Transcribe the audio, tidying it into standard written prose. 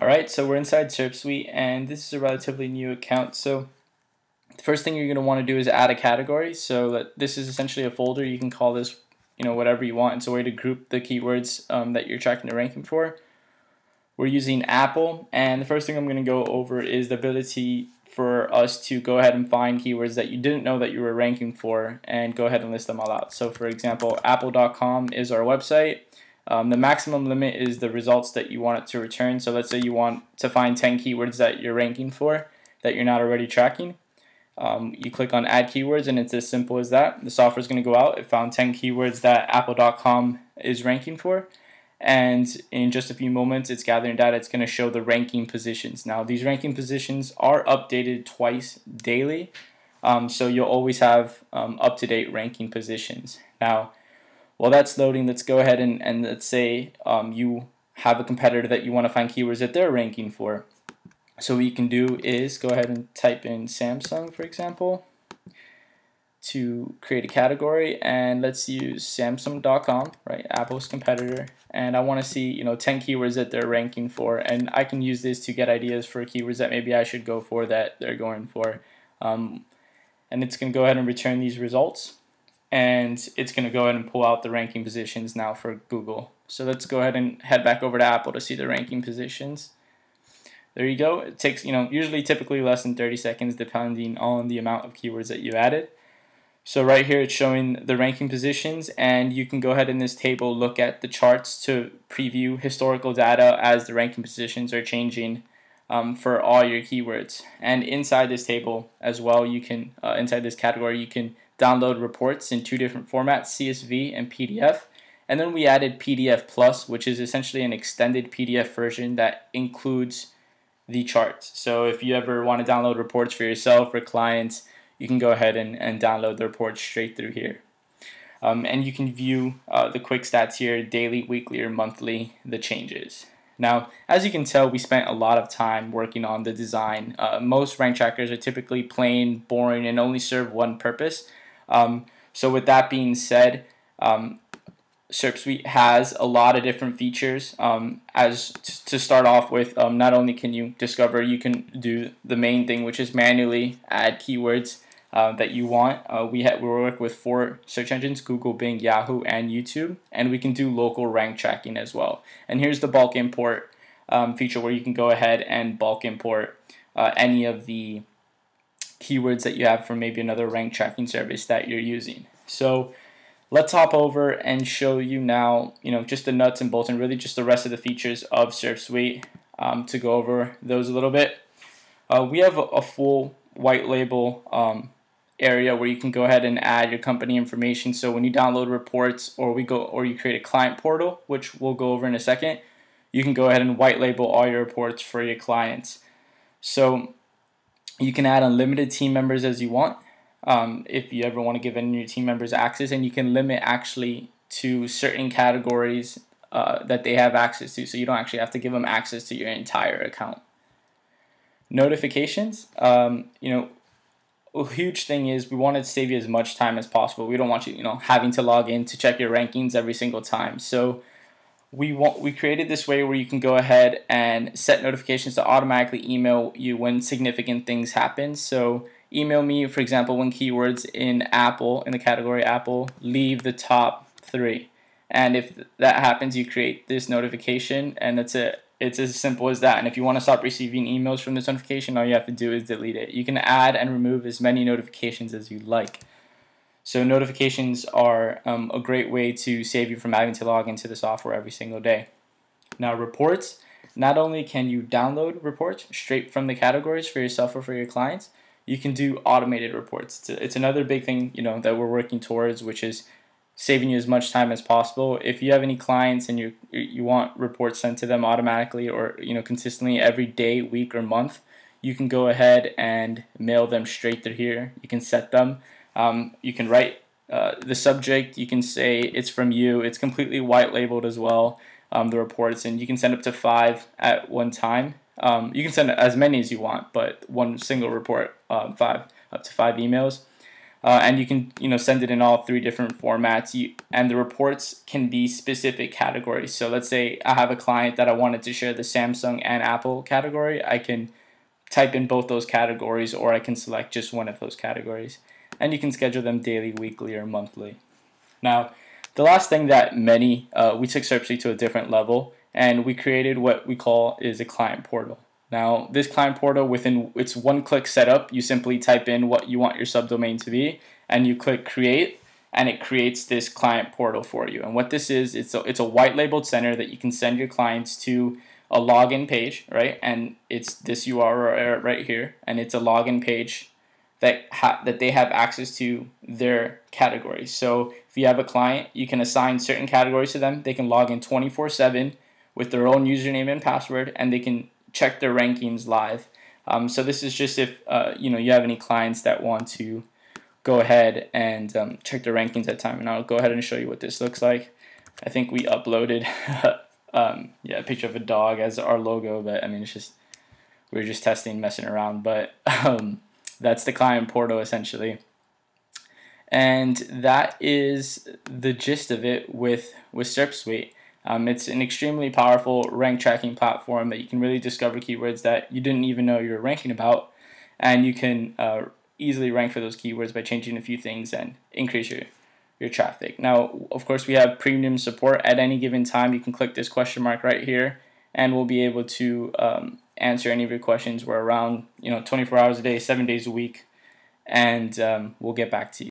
Alright, so we're inside SerpSuite, and this is a relatively new account. So the first thing you're going to want to do is add a category. So this is essentially a folder. You can call this whatever you want. It's a way to group the keywords that you're tracking the ranking for. We're using Apple, and the first thing I'm going to go over is the ability for us to go ahead and find keywords that you didn't know that you were ranking for and go ahead and list them all out. So for example, Apple.com is our website. The maximum limit is the results that you want it to return. So let's say you want to find 10 keywords that you're ranking for that you're not already tracking. You click on add keywords, and it's as simple as that. The software is going to go out. It found 10 keywords that Apple.com is ranking for, and in just a few moments it's gathering data. It's going to show the ranking positions. Now these ranking positions are updated twice daily, so you'll always have up-to-date ranking positions. Now while that's loading, let's go ahead and let's say you have a competitor that you want to find keywords that they're ranking for. So what you can do is go ahead and type in Samsung, for example, to create a category, and let's use Samsung.com, right, Apple's competitor, and I want to see 10 keywords that they're ranking for, and I can use this to get ideas for keywords that maybe I should go for that they're going for, and it's going to go ahead and return these results, and it's going to go ahead and pull out the ranking positions now for Google. So let's go ahead and head back over to Apple to see the ranking positions. There you go. It takes usually typically less than 30 seconds depending on the amount of keywords that you added. So right here it's showing the ranking positions, and you can go ahead in this table look at the charts to preview historical data as the ranking positions are changing for all your keywords. And inside this table as well, you can inside this category you can download reports in two different formats, CSV and PDF. And then we added PDF Plus, which is essentially an extended PDF version that includes the charts. So if you ever want to download reports for yourself or clients, you can go ahead and download the reports straight through here. And you can view the quick stats here, daily, weekly, or monthly, the changes. Now, as you can tell, we spent a lot of time working on the design. Most rank trackers are typically plain, boring, and only serve one purpose. So with that being said, SerpSuite has a lot of different features. To start off with, not only can you discover, you can do the main thing, which is manually add keywords that you want. We work with 4 search engines: Google, Bing, Yahoo, and YouTube, and we can do local rank tracking as well. And here's the bulk import feature, where you can go ahead and bulk import any of the keywords that you have from maybe another rank tracking service that you're using. So let's hop over and show you now, just the nuts and bolts and really just the rest of the features of SerpSuite. To go over those a little bit, we have a full white label area where you can go ahead and add your company information. So when you download reports, or you create a client portal, which we'll go over in a second, you can go ahead and white label all your reports for your clients. So you can add unlimited team members as you want. If you ever want to give any of your team members access, and you can limit actually to certain categories that they have access to, so you don't actually have to give them access to your entire account. Notifications, a huge thing is we want to save you as much time as possible. We don't want you, having to log in to check your rankings every single time. So we created this way where you can go ahead and set notifications to automatically email you when significant things happen. So email me, for example, when keywords in Apple, in the category Apple, leave the top 3. And if that happens, you create this notification, and that's it. It's as simple as that. And if you want to stop receiving emails from this notification, all you have to do is delete it. You can add and remove as many notifications as you like. So notifications are a great way to save you from having to log into the software every single day. Now reports, not only can you download reports straight from the categories for yourself or for your clients, you can do automated reports. It's another big thing that we're working towards, which is saving you as much time as possible. If you have any clients and you want reports sent to them automatically or consistently every day, week, or month, you can go ahead and mail them straight through here. You can set them. You can write the subject. You can say it's from you. It's completely white labeled as well, the reports, and you can send up to 5 at one time. You can send as many as you want, but one single report, up to 5 emails. and you can send it in all 3 different formats. And the reports can be specific categories. So let's say I have a client that I wanted to share the Samsung and Apple category. I can type in both those categories, or I can select just one of those categories, and you can schedule them daily, weekly, or monthly. Now, the last thing that we took SerpSuite to a different level, and we created what we call is a client portal. Now, this client portal, it's one-click setup. You simply type in what you want your subdomain to be, and you click create, and it creates this client portal for you. And what this is, it's a white-labeled center that you can send your clients to a login page, right? And it's this URL right here, and it's a login page that they have access to their categories. So if you have a client, you can assign certain categories to them. They can log in 24/7 with their own username and password, and they can check their rankings live. So this is just if you have any clients that want to go ahead and check their rankings at time. And I'll go ahead and show you what this looks like. I think we uploaded a picture of a dog as our logo, but I mean we were just testing, messing around. But that's the client portal essentially. And that is the gist of it with SerpSuite. It's an extremely powerful rank tracking platform that you can really discover keywords that you didn't even know you were ranking about, and you can easily rank for those keywords by changing a few things and increase your traffic. Now, of course, we have premium support at any given time. You can click this question mark right here, and we'll be able to answer any of your questions. We're around 24 hours a day, 7 days a week, and we'll get back to you.